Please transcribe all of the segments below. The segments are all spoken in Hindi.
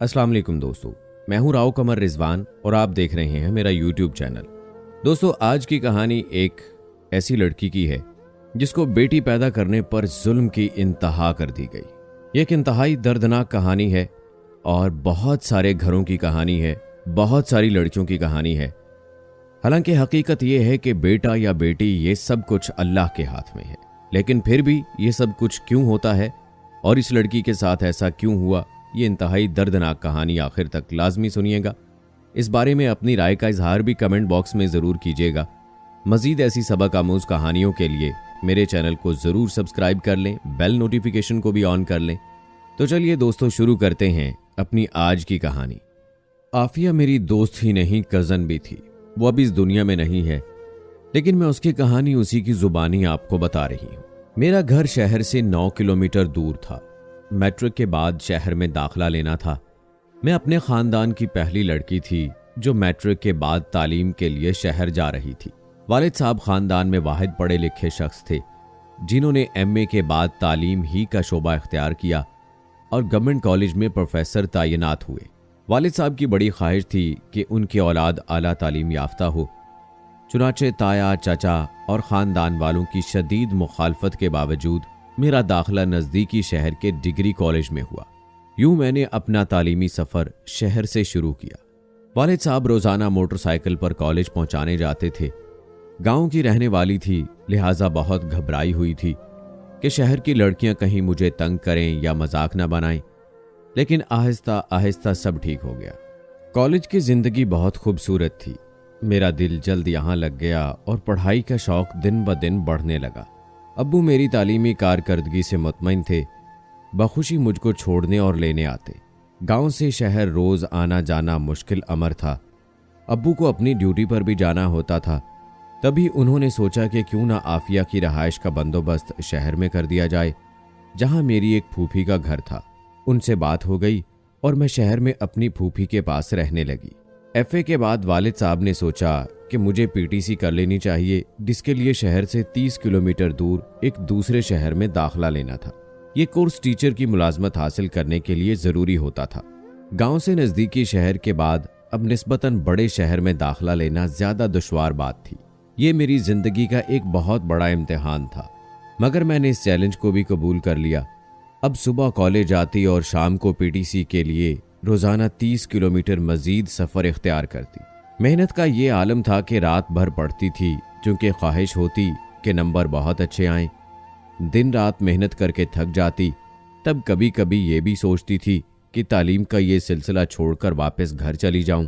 अस्सलाम वालेकुम दोस्तों, मैं हूं राव कमर रिजवान और आप देख रहे हैं मेरा यूट्यूब चैनल। दोस्तों, आज की कहानी एक ऐसी लड़की की है जिसको बेटी पैदा करने पर जुल्म की इंतहा कर दी गई। ये एक इंतहाई दर्दनाक कहानी है और बहुत सारे घरों की कहानी है, बहुत सारी लड़कियों की कहानी है। हालांकि हकीकत यह है कि बेटा या बेटी ये सब कुछ अल्लाह के हाथ में है, लेकिन फिर भी ये सब कुछ क्यों होता है और इस लड़की के साथ ऐसा क्यों हुआ, ये इंतहाई दर्दनाक कहानी आखिर तक लाजमी सुनिएगा। इस बारे में अपनी राय का इजहार भी कमेंट बॉक्स में ज़रूर कीजिएगा। मज़ीद ऐसी सबक आमूज कहानियों के लिए मेरे चैनल को ज़रूर सब्सक्राइब कर लें, बेल नोटिफिकेशन को भी ऑन कर लें। तो चलिए दोस्तों, शुरू करते हैं अपनी आज की कहानी। आफिया मेरी दोस्त ही नहीं, कज़न भी थी। वो अब इस दुनिया में नहीं है, लेकिन मैं उसकी कहानी उसी की ज़ुबानी आपको बता रही हूँ। मेरा घर शहर से 9 किलोमीटर दूर था। मैट्रिक के बाद शहर में दाखिला लेना था। मैं अपने ख़ानदान की पहली लड़की थी जो मैट्रिक के बाद तालीम के लिए शहर जा रही थी। वालिद साहब ख़ानदान में वाहिद पढ़े लिखे शख्स थे जिन्होंने एमए के बाद तालीम ही का शोबा इख्तियार किया और गवर्नमेंट कॉलेज में प्रोफेसर तैनात हुए। वालिद साहब की बड़ी ख्वाहिश थी कि उनकी औलाद आला तालीम याफ्ता हो। चुनाचे ताया, चाचा और ख़ानदान वालों की शदीद मुखालफत के बावजूद मेरा दाखिला नज़दीकी शहर के डिग्री कॉलेज में हुआ। यूं मैंने अपना तालीमी सफ़र शहर से शुरू किया। वालिद साहब रोज़ाना मोटरसाइकिल पर कॉलेज पहुंचाने जाते थे। गांव की रहने वाली थी, लिहाजा बहुत घबराई हुई थी कि शहर की लड़कियां कहीं मुझे तंग करें या मजाक न बनाएं। लेकिन आहिस्ता आहिस्ता सब ठीक हो गया। कॉलेज की ज़िंदगी बहुत खूबसूरत थी। मेरा दिल जल्द यहाँ लग गया और पढ़ाई का शौक़ दिन ब दिन बढ़ने लगा। अब्बू मेरी तालीमी कारकर्दगी से मुतमईन थे। बखुशी मुझको छोड़ने और लेने आते। गांव से शहर रोज़ आना जाना मुश्किल अमर था। अब्बू को अपनी ड्यूटी पर भी जाना होता था। तभी उन्होंने सोचा कि क्यों ना आफिया की रहाइश का बंदोबस्त शहर में कर दिया जाए, जहां मेरी एक फूफी का घर था। उनसे बात हो गई और मैं शहर में अपनी फूफी के पास रहने लगी। एफए के बाद वालिद साहब ने सोचा कि मुझे पीटीसी कर लेनी चाहिए, जिसके लिए शहर से 30 किलोमीटर दूर एक दूसरे शहर में दाखिला लेना था। ये कोर्स टीचर की मुलाजमत हासिल करने के लिए ज़रूरी होता था। गांव से नज़दीकी शहर के बाद अब निस्बतन बड़े शहर में दाखिला लेना ज़्यादा दुश्वार बात थी। ये मेरी ज़िंदगी का एक बहुत बड़ा इम्तिहान था, मगर मैंने इस चैलेंज को भी कबूल कर लिया। अब सुबह कॉलेज आती और शाम को पीटीसी के लिए रोज़ाना 30 किलोमीटर मज़ीद सफ़र इख्तियार करती। मेहनत का ये आलम था कि रात भर पढ़ती थी, क्योंकि ख्वाहिश होती कि नंबर बहुत अच्छे आएं। दिन रात मेहनत करके थक जाती, तब कभी कभी ये भी सोचती थी कि तालीम का ये सिलसिला छोड़कर वापस घर चली जाऊं।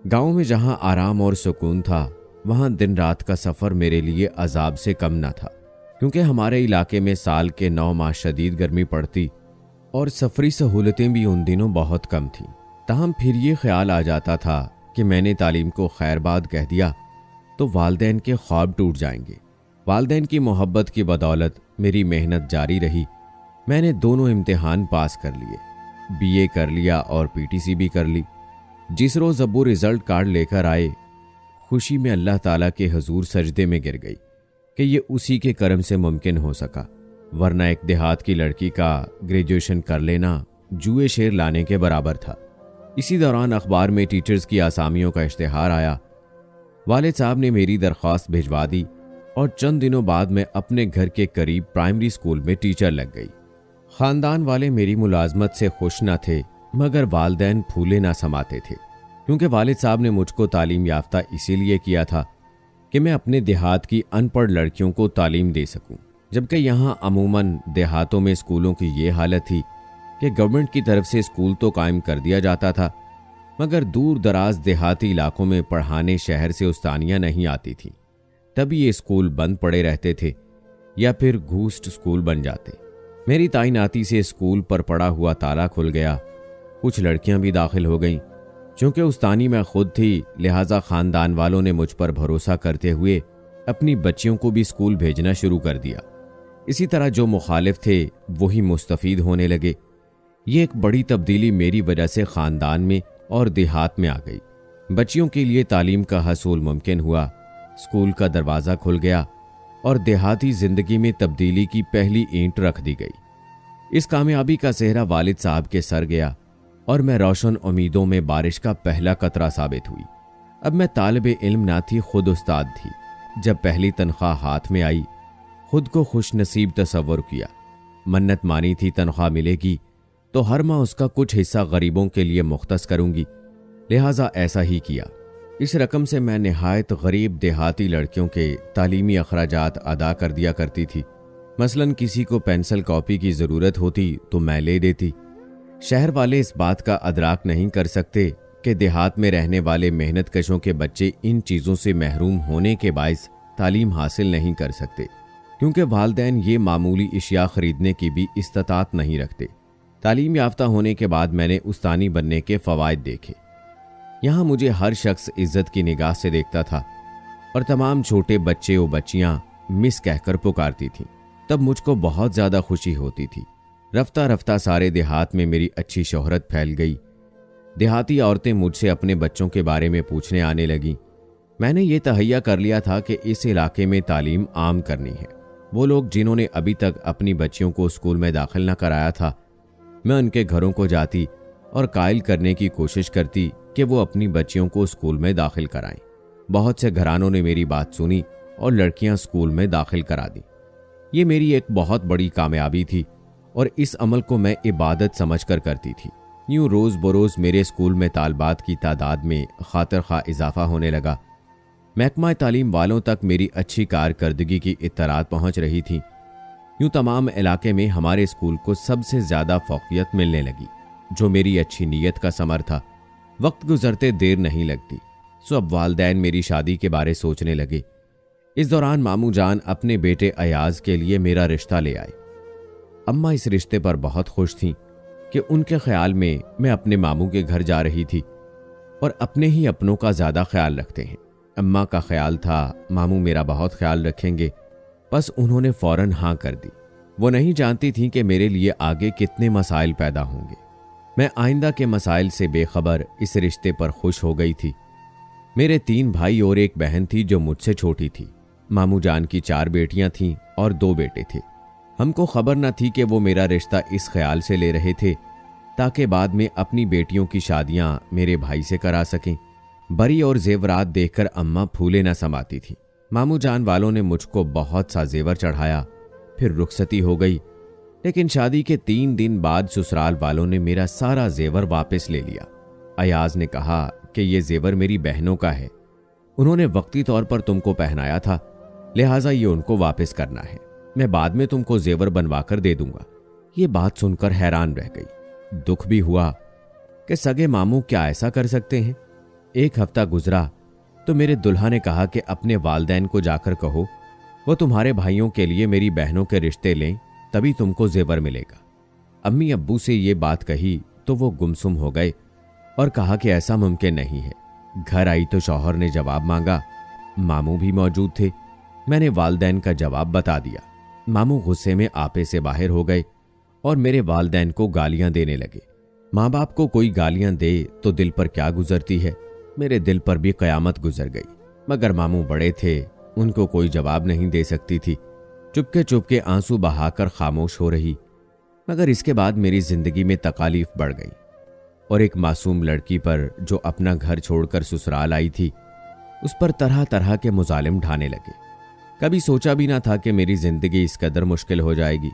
गांव में जहां आराम और सुकून था, वहां दिन रात का सफ़र मेरे लिए अजाब से कम न था, क्योंकि हमारे इलाके में साल के 9 माह शदीद गर्मी पड़ती और सफरी सहूलतें भी उन दिनों बहुत कम थीं। ताहम फिर ये ख्याल आ जाता था कि मैंने तालीम को खैरबाद कह दिया तो वालदैन के ख्वाब टूट जाएंगे। वालदैन की मोहब्बत की बदौलत मेरी मेहनत जारी रही। मैंने दोनों इम्तिहान पास कर लिए, बीए कर लिया और पीटीसी भी कर ली। जिस रोज़ अब्बू रिज़ल्ट कार्ड लेकर आए, खुशी में अल्लाह ताला के हजूर सजदे में गिर गई कि ये उसी के करम से मुमकिन हो सका, वरना एक देहात की लड़की का ग्रेजुएशन कर लेना जुए शेर लाने के बराबर था। इसी दौरान अखबार में टीचर्स की आसामियों का इश्तिहार आया। वालिद साहब ने मेरी दरख्वास्त भिजवा दी और चंद दिनों बाद मैं अपने घर के करीब प्राइमरी स्कूल में टीचर लग गई। ख़ानदान वाले मेरी मुलाजमत से खुश न थे, मगर वालदैन फूले ना समाते थे, क्योंकि वालिद साहब ने मुझको तालीम याफ्ता इसीलिए किया था कि मैं अपने देहात की अनपढ़ लड़कियों को तालीम दे सकूं। जबकि यहाँ अमूमन देहातों में स्कूलों की ये हालत थी कि गवर्नमेंट की तरफ से स्कूल तो कायम कर दिया जाता था, मगर दूर दराज देहाती इलाकों में पढ़ाने शहर से उस्तानियाँ नहीं आती थीं। तभी ये स्कूल बंद पड़े रहते थे या फिर घूस्ट स्कूल बन जाते। मेरी तैनाती से स्कूल पर पड़ा हुआ ताला खुल गया। कुछ लड़कियां भी दाखिल हो गईं। चूँकि उस्तानी मैं खुद थी, लिहाजा ख़ानदान वालों ने मुझ पर भरोसा करते हुए अपनी बच्चियों को भी स्कूल भेजना शुरू कर दिया। इसी तरह जो मुखालिफ थे वही मुस्तफ़ीद होने लगे। ये एक बड़ी तब्दीली मेरी वजह से ख़ानदान में और देहात में आ गई। बच्चियों के लिए तालीम का हसूल मुमकिन हुआ। स्कूल का दरवाज़ा खुल गया और देहाती ज़िंदगी में तब्दीली की पहली ईंट रख दी गई। इस कामयाबी का सेहरा वालिद साहब के सर गया। और मैं रोशन उम्मीदों में बारिश का पहला कतरा साबित हुई। अब मैं तालिबे इल्म ना थी, खुद उस्ताद थी। जब पहली तनख्वाह हाथ में आई, खुद को खुश नसीब तसव्वुर किया। मन्नत मानी थी तनख्वाह मिलेगी तो हर माह उसका कुछ हिस्सा गरीबों के लिए मुख्तस करूंगी, लिहाजा ऐसा ही किया। इस रकम से मैं निहायत गरीब देहाती लड़कियों के तालीमी अखराजात अदा कर दिया करती थी। मसलन किसी को पेंसिल कॉपी की ज़रूरत होती तो मैं ले देती। शहर वाले इस बात का अदराक नहीं कर सकते कि देहात में रहने वाले मेहनत कशों के बच्चे इन चीज़ों से महरूम होने के बायस तालीम हासिल नहीं कर सकते, क्योंकि वालिदैन ये मामूली इशिया खरीदने की भी इस्तात नहीं रखते। तालीम याफ्ता होने के बाद मैंने उस्तानी बनने के फ़वाइद देखे। यहाँ मुझे हर शख्स इज्जत की निगाह से देखता था और तमाम छोटे बच्चे और बच्चियाँ मिस कहकर पुकारती थीं। तब मुझको बहुत ज़्यादा खुशी होती थी। रफ्ता रफ्ता सारे देहात में मेरी अच्छी शोहरत फैल गई। देहाती औरतें मुझसे अपने बच्चों के बारे में पूछने आने लगीं। मैंने ये तहैया कर लिया था कि इस इलाके में तालीम आम करनी है। वो लोग जिन्होंने अभी तक अपनी बच्चियों को स्कूल में दाखिल न कराया था, मैं उनके घरों को जाती और कायल करने की कोशिश करती कि वो अपनी बच्चियों को स्कूल में दाखिल कराएं। बहुत से घरानों ने मेरी बात सुनी और लड़कियां स्कूल में दाखिल करा दी। ये मेरी एक बहुत बड़ी कामयाबी थी और इस अमल को मैं इबादत समझकर करती थी। यूं रोज़ बरोज़ मेरे स्कूल में तालबात की तादाद में खातिर खा इजाफा होने लगा। महकमा तालीम वालों तक मेरी अच्छी कारकर्दगी की इत्तलात पहुंच रही थी। यूं तमाम इलाके में हमारे स्कूल को सबसे ज़्यादा फौकियत मिलने लगी, जो मेरी अच्छी नीयत का समर था। वक्त गुजरते देर नहीं लगती, सो अब वालिदैन मेरी शादी के बारे सोचने लगे। इस दौरान मामू जान अपने बेटे अयाज के लिए मेरा रिश्ता ले आए। अम्मा इस रिश्ते पर बहुत खुश थीं कि उनके ख्याल में मैं अपने मामू के घर जा रही थी और अपने ही अपनों का ज़्यादा ख्याल रखते हैं। अम्मा का ख्याल था मामू मेरा बहुत ख्याल रखेंगे, बस उन्होंने फौरन हाँ कर दी। वो नहीं जानती थीं कि मेरे लिए आगे कितने मसाइल पैदा होंगे। मैं आइंदा के मसाइल से बेखबर इस रिश्ते पर खुश हो गई थी। मेरे 3 भाई और एक बहन थी जो मुझसे छोटी थी। मामू जान की 4 बेटियां थीं और 2 बेटे थे। हमको खबर न थी कि वो मेरा रिश्ता इस ख्याल से ले रहे थे ताकि बाद में अपनी बेटियों की शादियां मेरे भाई से करा सकें। बरी और जेवरात देखकर अम्मा फूले न समाती थी। मामू जान वालों ने मुझको बहुत सा जेवर चढ़ाया, फिर रुखसती हो गई। लेकिन शादी के 3 दिन बाद ससुराल वालों ने मेरा सारा जेवर वापस ले लिया। अयाज ने कहा कि ये जेवर मेरी बहनों का है, उन्होंने वक्ती तौर पर तुमको पहनाया था, लिहाजा ये उनको वापस करना है। मैं बाद में तुमको जेवर बनवा कर दे दूंगा। ये बात सुनकर हैरान रह गई। दुख भी हुआ कि सगे मामू क्या ऐसा कर सकते हैं। 1 हफ्ता गुजरा तो मेरे दुल्हा ने कहा कि अपने वालिदैन को जाकर कहो वो तुम्हारे भाइयों के लिए मेरी बहनों के रिश्ते लें, तभी तुमको जेवर मिलेगा। अम्मी अब्बू से ये बात कही तो वो गुमसुम हो गए और कहा कि ऐसा मुमकिन नहीं है। घर आई तो शौहर ने जवाब मांगा। मामू भी मौजूद थे। मैंने वालिदैन का जवाब बता दिया। मामू गुस्से में आपे से बाहर हो गए और मेरे वालिदैन को गालियां देने लगे। माँ बाप को कोई गालियां दे तो दिल पर क्या गुजरती है, मेरे दिल पर भी कयामत गुजर गई। मगर मामू बड़े थे, उनको कोई जवाब नहीं दे सकती थी। चुपके चुपके आंसू बहाकर खामोश हो रही। मगर इसके बाद मेरी जिंदगी में तकालीफ बढ़ गई और एक मासूम लड़की पर जो अपना घर छोड़कर ससुराल आई थी, उस पर तरह तरह के मुजालिम ढाने लगे। कभी सोचा भी ना था कि मेरी जिंदगी इस कदर मुश्किल हो जाएगी।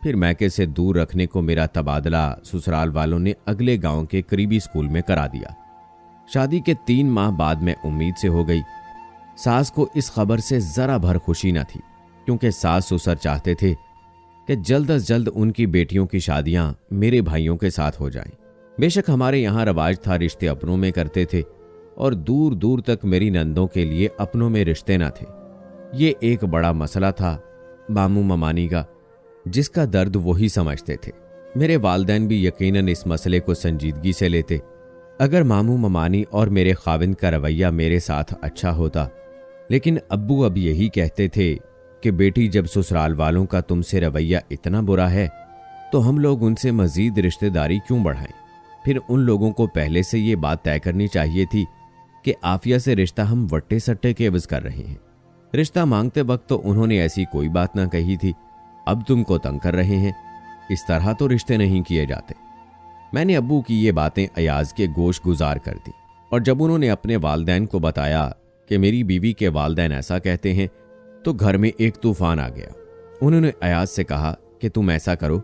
फिर मैके से दूर रखने को मेरा तबादला ससुराल वालों ने अगले गांव के करीबी स्कूल में करा दिया। शादी के 3 माह बाद मैं उम्मीद से हो गई। सास को इस खबर से जरा भर खुशी न थी, क्योंकि सास ससुर चाहते थे कि जल्द अज जल्द उनकी बेटियों की शादियां मेरे भाइयों के साथ हो जाएं। बेशक हमारे यहाँ रवाज था रिश्ते अपनों में करते थे और दूर दूर तक मेरी नंदों के लिए अपनों में रिश्ते न थे। ये एक बड़ा मसला था मामू ममानी का, जिसका दर्द वही समझते थे। मेरे वालिदैन भी यकीनन इस मसले को संजीदगी से लेते। अगर मामू ममानी और मेरे खाविंद का रवैया मेरे साथ अच्छा होता, लेकिन अब्बू अब यही कहते थे कि बेटी जब ससुराल वालों का तुमसे रवैया इतना बुरा है तो हम लोग उनसे मजीद रिश्तेदारी क्यों बढ़ाएं। फिर उन लोगों को पहले से ये बात तय करनी चाहिए थी कि आफिया से रिश्ता हम वट्टे सट्टे के एवज कर रहे हैं। रिश्ता मांगते वक्त तो उन्होंने ऐसी कोई बात ना कही थी। अब तुमको तंग कर रहे हैं, इस तरह तो रिश्ते नहीं किए जाते। मैंने अब्बू की ये बातें अयाज के गोश गुजार कर दी और जब उन्होंने अपने वालदैन को बताया कि मेरी बीवी के वालदैन ऐसा कहते हैं तो घर में एक तूफान आ गया। उन्होंने अयाज से कहा कि तुम ऐसा करो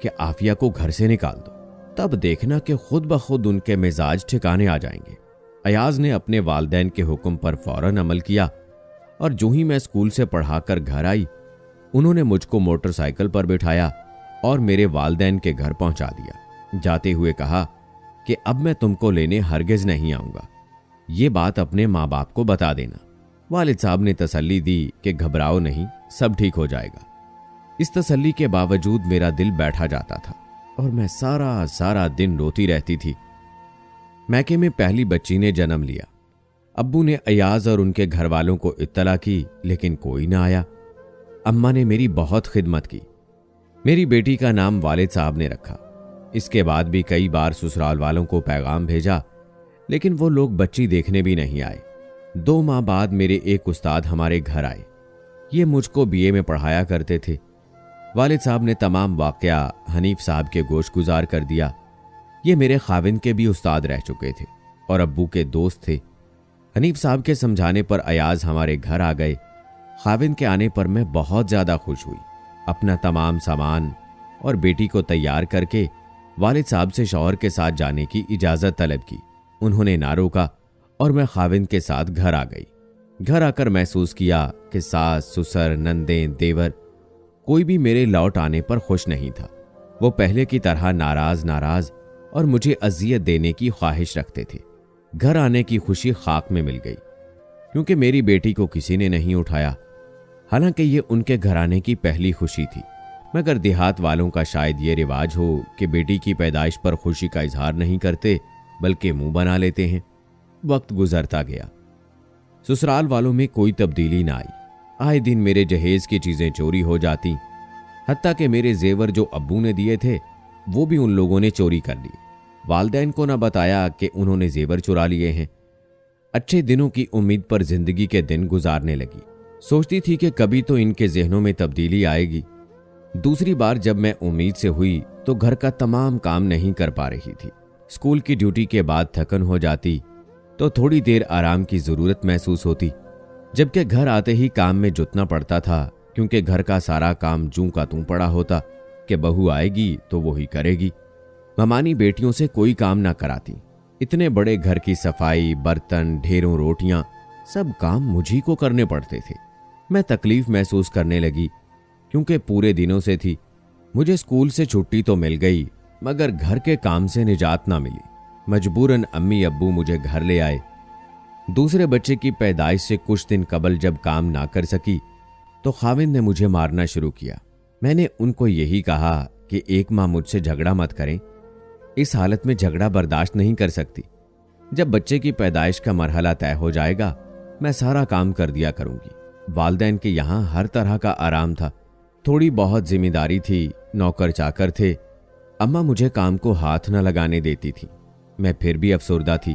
कि आफिया को घर से निकाल दो, तब देखना कि खुद ब खुद उनके मिजाज ठिकाने आ जाएंगे। अयाज ने अपने वालदैन के हुक्म पर फौरन अमल किया और जो ही मैं स्कूल से पढ़ाकर घर आई, उन्होंने मुझको मोटरसाइकिल पर बिठाया और मेरे वालदैन के घर पहुंचा दिया। जाते हुए कहा कि अब मैं तुमको लेने हरगिज नहीं आऊंगा, ये बात अपने माँ बाप को बता देना। वालिद साहब ने तसल्ली दी कि घबराओ नहीं, सब ठीक हो जाएगा। इस तसल्ली के बावजूद मेरा दिल बैठा जाता था और मैं सारा दिन रोती रहती थी। मैके में पहली बच्ची ने जन्म लिया। अब्बू ने अयाज और उनके घर वालों को इत्तला की, लेकिन कोई ना आया। अम्मा ने मेरी बहुत खिदमत की। मेरी बेटी का नाम वालिद साहब ने रखा। इसके बाद भी कई बार ससुराल वालों को पैगाम भेजा, लेकिन वो लोग बच्ची देखने भी नहीं आए। 2 माह बाद मेरे एक उस्ताद हमारे घर आए। ये मुझको बीए में पढ़ाया करते थे। वालिद साहब ने तमाम वाकया हनीफ साहब के गोश गुजार कर दिया। ये मेरे खाविंद के भी उस्ताद रह चुके थे और अब्बू के दोस्त थे। हनीफ साहब के समझाने पर अयाज हमारे घर आ गए। खाविंद के आने पर मैं बहुत ज़्यादा खुश हुई। अपना तमाम सामान और बेटी को तैयार करके वालिद साहब से शौहर के साथ जाने की इजाज़त तलब की। उन्होंने ना रोका और मैं खाविंद के साथ घर आ गई। घर आकर महसूस किया कि सास, ससुर, नंदें, देवर कोई भी मेरे लौट आने पर खुश नहीं था। वो पहले की तरह नाराज और मुझे अजियत देने की ख्वाहिश रखते थे। घर आने की खुशी खाक में मिल गई, क्योंकि मेरी बेटी को किसी ने नहीं उठाया। हालांकि ये उनके घर आने की पहली खुशी थी, मगर देहात वालों का शायद ये रिवाज हो कि बेटी की पैदाइश पर खुशी का इजहार नहीं करते, बल्कि मुंह बना लेते हैं। वक्त गुजरता गया। ससुराल वालों में कोई तब्दीली ना आई। आए दिन मेरे जहेज की चीजें चोरी हो जाती, हत्ता कि मेरे जेवर जो अब्बू ने दिए थे वो भी उन लोगों ने चोरी कर लिए। वालदैन को ना बताया कि उन्होंने जेवर चुरा लिए हैं। अच्छे दिनों की उम्मीद पर जिंदगी के दिन गुजारने लगी। सोचती थी कि कभी तो इनके जहनों में तब्दीली आएगी। दूसरी बार जब मैं उम्मीद से हुई तो घर का तमाम काम नहीं कर पा रही थी। स्कूल की ड्यूटी के बाद थकन हो जाती तो थोड़ी देर आराम की जरूरत महसूस होती, जबकि घर आते ही काम में जुटना पड़ता था, क्योंकि घर का सारा काम जूं का तूं पड़ा होता कि बहू आएगी तो वो ही करेगी। ममानी बेटियों से कोई काम ना कराती। इतने बड़े घर की सफाई, बर्तन, ढेरों रोटियां, सब काम मुझी को करने पड़ते थे। मैं तकलीफ महसूस करने लगी, क्योंकि पूरे दिनों से थी। मुझे स्कूल से छुट्टी तो मिल गई, मगर घर के काम से निजात ना मिली। मजबूरन अम्मी अब्बू मुझे घर ले आए। दूसरे बच्चे की पैदाइश से कुछ दिन कबल जब काम ना कर सकी तो खाविंद ने मुझे मारना शुरू किया। मैंने उनको यही कहा कि एक माँ मुझसे झगड़ा मत करें, इस हालत में झगड़ा बर्दाश्त नहीं कर सकती। जब बच्चे की पैदाइश का मरहला तय हो जाएगा मैं सारा काम कर दिया करूंगी। वालदैन के यहाँ हर तरह का आराम था, थोड़ी बहुत जिम्मेदारी थी, नौकर चाकर थे। अम्मा मुझे काम को हाथ न लगाने देती थी। मैं फिर भी अफसुर्दा थी।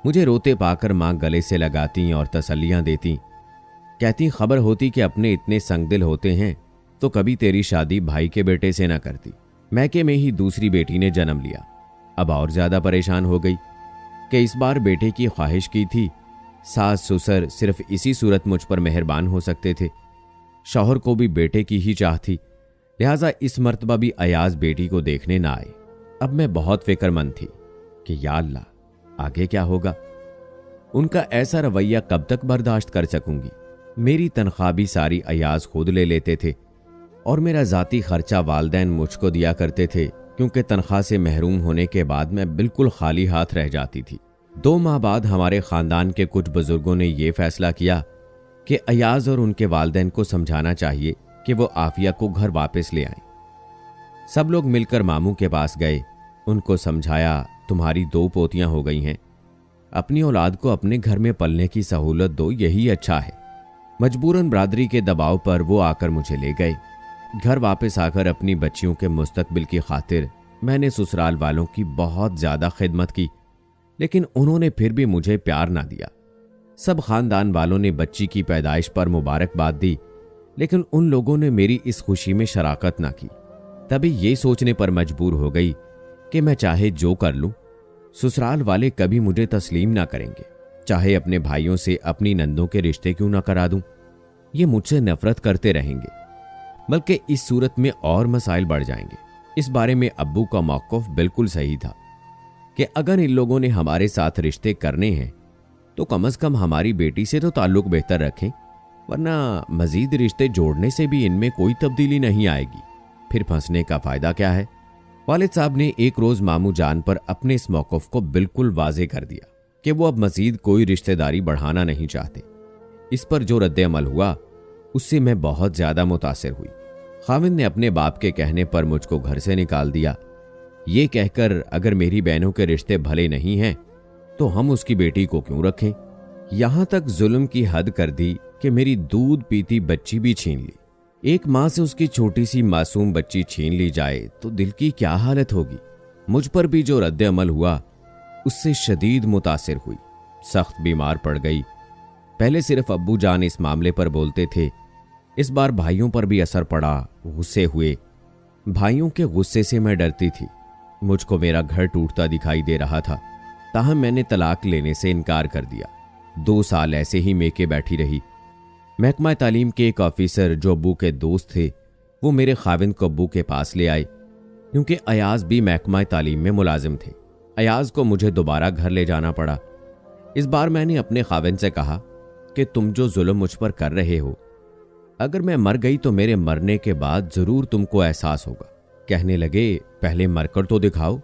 मुझे रोते पाकर माँ गले से लगाती और तसल्लियां देती, कहती खबर होती कि अपने इतने संगदिल होते हैं तो कभी तेरी शादी भाई के बेटे से न करती। मैके में ही दूसरी बेटी ने जन्म लिया। अब और ज्यादा परेशान हो गई कि इस बार बेटे की ख्वाहिश की थी। सास ससुर सिर्फ इसी सूरत मुझ पर मेहरबान हो सकते थे। शौहर को भी बेटे की ही चाह थी, लिहाजा इस मर्तबा भी अयाज बेटी को देखने ना आए। अब मैं बहुत फिक्रमंद थी कि या अल्लाह आगे क्या होगा। उनका ऐसा रवैया कब तक बर्दाश्त कर सकूंगी। मेरी तनख्वाह भी सारी अयाज खुद ले लेते थे और मेरा जाती खर्चा वालदैन मुझको दिया करते थे, क्योंकि तनख्वाह से महरूम होने के बाद मैं बिल्कुल खाली हाथ रह जाती थी। 2 माह बाद हमारे खानदान के कुछ बुजुर्गों ने यह फैसला किया कि अयाज और उनके वालदैन को समझाना चाहिए कि वो आफिया को घर वापस ले आएं। सब लोग मिलकर मामू के पास गए, उनको समझाया तुम्हारी 2 पोतियां हो गई हैं, अपनी औलाद को अपने घर में पलने की सहूलत दो, यही अच्छा है। मजबूरन बरादरी के दबाव पर वो आकर मुझे ले गए। घर वापस आकर अपनी बच्चियों के मुस्तकबिल की खातिर मैंने ससुराल वालों की बहुत ज्यादा खिदमत की, लेकिन उन्होंने फिर भी मुझे प्यार ना दिया। सब खानदान वालों ने बच्ची की पैदाइश पर मुबारकबाद दी, लेकिन उन लोगों ने मेरी इस खुशी में शराकत ना की। तभी ये सोचने पर मजबूर हो गई कि मैं चाहे जो कर लूं, ससुराल वाले कभी मुझे तस्लीम ना करेंगे। चाहे अपने भाइयों से अपनी नंदों के रिश्ते क्यों ना करा दूं, ये मुझसे नफरत करते रहेंगे, बल्कि इस सूरत में और मसाइल बढ़ जाएंगे। इस बारे में अब्बू का मौक़िफ़ बिल्कुल सही था कि अगर इन लोगों ने हमारे साथ रिश्ते करने हैं तो कम से कम हमारी बेटी से तो ताल्लुक बेहतर रखें, वरना मजीद रिश्ते जोड़ने से भी इनमें कोई तब्दीली नहीं आएगी। फिर फंसने का फ़ायदा क्या है। वालिद साहब ने एक रोज़ मामू जान पर अपने इस मौक़िफ़ को बिल्कुल वाज़े कर दिया कि वो अब मजीद कोई रिश्तेदारी बढ़ाना नहीं चाहते। इस पर जो रद्द-ए-अमल हुआ उससे मैं बहुत ज़्यादा मुतासिर हुई। खाविंद ने अपने बाप के कहने पर मुझको घर से निकाल दिया, ये कहकर अगर मेरी बहनों के रिश्ते भले नहीं हैं तो हम उसकी बेटी को क्यों रखें। यहां तक जुल्म की हद कर दी कि मेरी दूध पीती बच्ची भी छीन ली। एक माँ से उसकी छोटी सी मासूम बच्ची छीन ली जाए तो दिल की क्या हालत होगी। मुझ पर भी जो रद्द अमल हुआ उससे शदीद मुतासिर हुई, सख्त बीमार पड़ गई। पहले सिर्फ अब्बू जान इस मामले पर बोलते थे, इस बार भाइयों पर भी असर पड़ा, गुस्से हुए। भाइयों के गुस्से से मैं डरती थी। मुझको मेरा घर टूटता दिखाई दे रहा था, ताहम मैंने तलाक लेने से इनकार कर दिया। 2 साल ऐसे ही मेके बैठी रही। महकमा तालीम के एक ऑफिसर जो अब्बू के दोस्त थे, वो मेरे खाविंद को अब्बू के पास ले आए, क्योंकि अयाज भी महकमा तालीम में मुलाजिम थे। अयाज को मुझे दोबारा घर ले जाना पड़ा। इस बार मैंने अपने खाविंद से कहा कि तुम जो जुल्म मुझ पर कर रहे हो, अगर मैं मर गई तो मेरे मरने के बाद जरूर तुमको एहसास होगा। कहने लगे, पहले मरकर तो दिखाओ,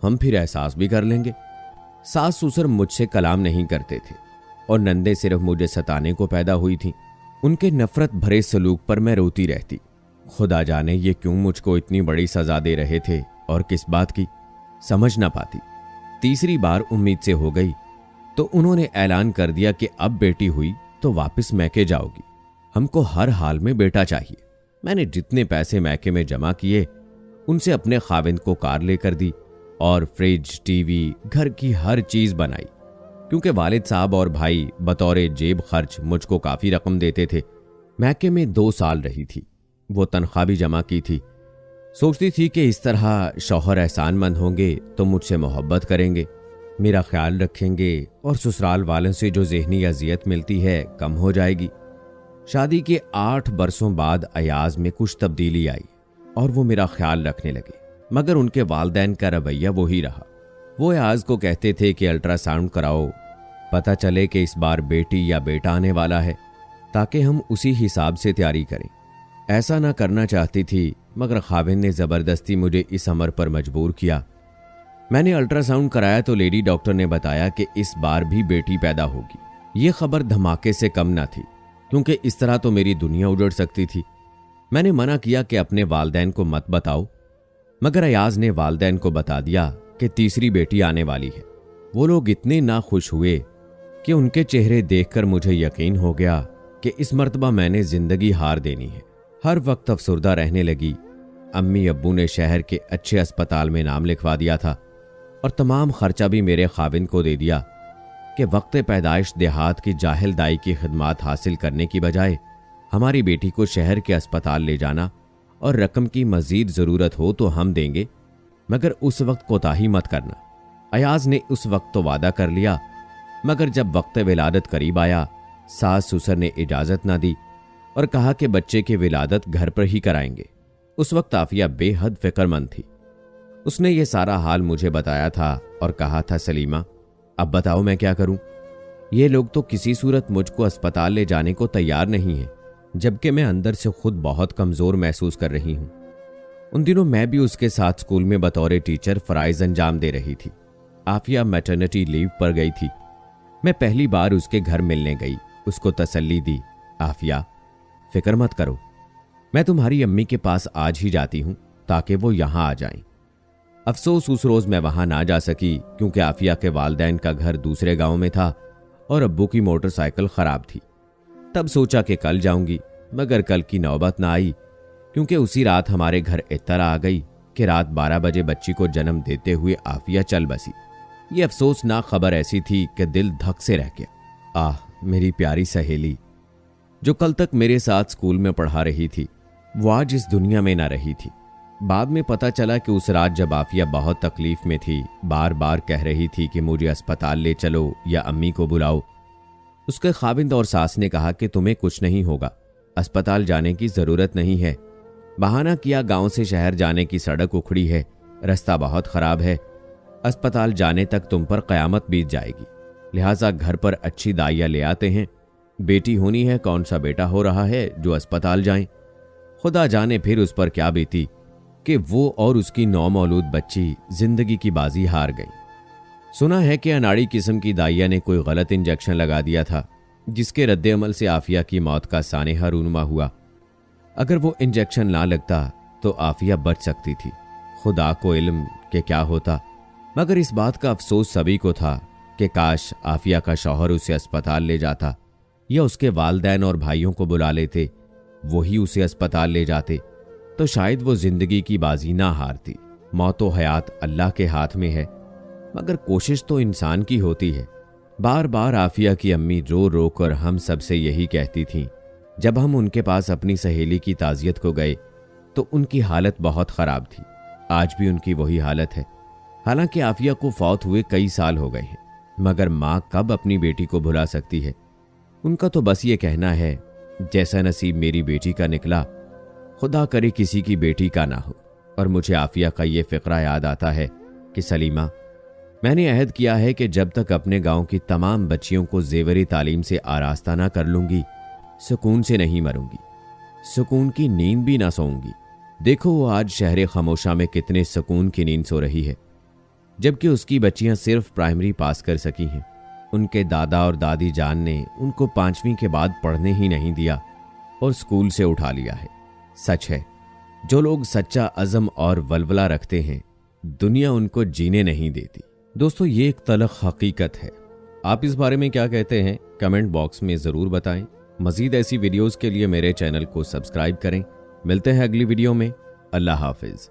हम फिर एहसास भी कर लेंगे। सास ससुर मुझसे कलाम नहीं करते थे और नंदे सिर्फ मुझे सताने को पैदा हुई थी। उनके नफरत भरे सलूक पर मैं रोती रहती। खुदा जाने ये क्यों मुझको इतनी बड़ी सजा दे रहे थे और किस बात की, समझ ना पाती। तीसरी बार उम्मीद से हो गई तो उन्होंने ऐलान कर दिया कि अब बेटी हुई तो वापस मैके जाओगी, हमको हर हाल में बेटा चाहिए। मैंने जितने पैसे मैके में जमा किए उनसे अपने खाविंद को कार लेकर दी और फ्रिज, टीवी, घर की हर चीज बनाई, क्योंकि वालिद साहब और भाई बतौरे जेब खर्च मुझको काफी रकम देते थे। मैके में 2 साल रही थी, वो तनख्वाह भी जमा की थी। सोचती थी कि इस तरह शौहर एहसानमंद होंगे तो मुझसे मोहब्बत करेंगे, मेरा ख्याल रखेंगे और ससुराल वालों से जो ज़हनी अजियत मिलती है कम हो जाएगी। शादी के 8 बरसों बाद अयाज में कुछ तब्दीली आई और वो मेरा ख्याल रखने लगे, मगर उनके वालदैन का रवैया वही रहा। वो अयाज को कहते थे कि अल्ट्रासाउंड कराओ, पता चले कि इस बार बेटी या बेटा आने वाला है, ताकि हम उसी हिसाब से तैयारी करें। ऐसा ना करना चाहती थी, मगर खाविंद ने ज़बरदस्ती मुझे इस अमर पर मजबूर किया। मैंने अल्ट्रासाउंड कराया तो लेडी डॉक्टर ने बताया कि इस बार भी बेटी पैदा होगी। ये खबर धमाके से कम ना थी, क्योंकि इस तरह तो मेरी दुनिया उजड़ सकती थी। मैंने मना किया कि अपने वालदैन को मत बताओ, मगर अयाज ने वालदैन को बता दिया कि तीसरी बेटी आने वाली है। वो लोग इतने नाखुश हुए कि उनके चेहरे देखकर मुझे यकीन हो गया कि इस मर्तबा मैंने जिंदगी हार देनी है। हर वक्त अफसुर्दा रहने लगी। अम्मी अब्बू ने शहर के अच्छे अस्पताल में नाम लिखवा दिया था और तमाम खर्चा भी मेरे खाविंद को दे दिया कि वक्त पैदाइश देहात की जाहिल दाई की खिदमात हासिल करने की बजाय हमारी बेटी को शहर के अस्पताल ले जाना, और रकम की मजीद ज़रूरत हो तो हम देंगे, मगर उस वक्त कोताही मत करना। अयाज ने उस वक्त तो वादा कर लिया, मगर जब वक्त विलादत करीब आया, सास ससुर ने इजाज़त ना दी और कहा कि बच्चे की विलादत घर पर ही कराएंगे। उस वक्त आफिया बेहद फिक्रमंद थी। उसने ये सारा हाल मुझे बताया था और कहा था, सलीमा अब बताओ मैं क्या करूं? ये लोग तो किसी सूरत मुझको अस्पताल ले जाने को तैयार नहीं है, जबकि मैं अंदर से खुद बहुत कमज़ोर महसूस कर रही हूं। उन दिनों मैं भी उसके साथ स्कूल में बतौर टीचर फ़राइज़ अंजाम दे रही थी। आफिया मैटरनिटी लीव पर गई थी। मैं पहली बार उसके घर मिलने गई, उसको तसल्ली दी, आफिया फिक्र मत करो, मैं तुम्हारी अम्मी के पास आज ही जाती हूं ताकि वो यहां आ जाएं। अफसोस उस रोज मैं वहां ना जा सकी, क्योंकि आफिया के वालदैन का घर दूसरे गांव में था और अब्बू की मोटरसाइकिल खराब थी। तब सोचा कि कल जाऊंगी, मगर कल की नौबत ना आई, क्योंकि उसी रात हमारे घर इत्तला आ गई कि रात 12 बजे बच्ची को जन्म देते हुए आफिया चल बसी। ये अफसोसनाक खबर ऐसी थी कि दिल धक से रह गया। आह, मेरी प्यारी सहेली जो कल तक मेरे साथ स्कूल में पढ़ा रही थी, वो आज इस दुनिया में ना रही थी। बाद में पता चला कि उस रात जब आफिया बहुत तकलीफ में थी, बार बार कह रही थी कि मुझे अस्पताल ले चलो या अम्मी को बुलाओ, उसके खाविंद और सास ने कहा कि तुम्हें कुछ नहीं होगा, अस्पताल जाने की जरूरत नहीं है। बहाना किया गांव से शहर जाने की सड़क उखड़ी है, रास्ता बहुत खराब है, अस्पताल जाने तक तुम पर कयामत बीत जाएगी, लिहाजा घर पर अच्छी दाइयाँ ले आते हैं। बेटी होनी है, कौन सा बेटा हो रहा है जो अस्पताल जाएं। खुदा जाने फिर उस पर क्या बीती कि वो और उसकी नौमौलूद बच्ची जिंदगी की बाजी हार गई। सुना है कि अनाड़ी किस्म की दाइया ने कोई गलत इंजेक्शन लगा दिया था, जिसके रद्देअमल से आफिया की मौत का सानेहा रूनुमा हुआ। अगर वो इंजेक्शन ना लगता तो आफिया बच सकती थी। खुदा को इल्म के क्या होता, मगर इस बात का अफसोस सभी को था कि काश आफिया का शौहर उसे अस्पताल ले जाता या उसके वालदैन और भाइयों को बुला लेते, वही उसे अस्पताल ले जाते, तो शायद वो जिंदगी की बाजी ना हारती। मौत व हयात अल्लाह के हाथ में है, मगर कोशिश तो इंसान की होती है। बार बार आफिया की अम्मी रो रो कर हम सबसे यही कहती थीं। जब हम उनके पास अपनी सहेली की ताज़ियत को गए तो उनकी हालत बहुत ख़राब थी। आज भी उनकी वही हालत है। हालांकि आफिया को फौत हुए कई साल हो गए हैं, मगर माँ कब अपनी बेटी को भुला सकती है। उनका तो बस ये कहना है, जैसा नसीब मेरी बेटी का निकला, खुदा करे किसी की बेटी का ना हो। और मुझे आफिया का ये फ़िक्रा याद आता है कि सलीमा, मैंने अहद किया है कि जब तक अपने गांव की तमाम बच्चियों को जेवरी तालीम से आरास्ता ना कर लूंगी, सुकून से नहीं मरूंगी, सुकून की नींद भी ना सोऊंगी। देखो वो आज शहर खामोशा में कितने सुकून की नींद सो रही है, जबकि उसकी बच्चियां सिर्फ प्राइमरी पास कर सकी हैं। उनके दादा और दादी जान ने उनको 5वीं के बाद पढ़ने ही नहीं दिया और स्कूल से उठा लिया है। सच है, जो लोग सच्चा अज़म और वलवला रखते हैं, दुनिया उनको जीने नहीं देती। दोस्तों, ये एक तलख हकीकत है। आप इस बारे में क्या कहते हैं, कमेंट बॉक्स में ज़रूर बताएं। मज़ीद ऐसी वीडियोज़ के लिए मेरे चैनल को सब्सक्राइब करें। मिलते हैं अगली वीडियो में। अल्लाह हाफिज़।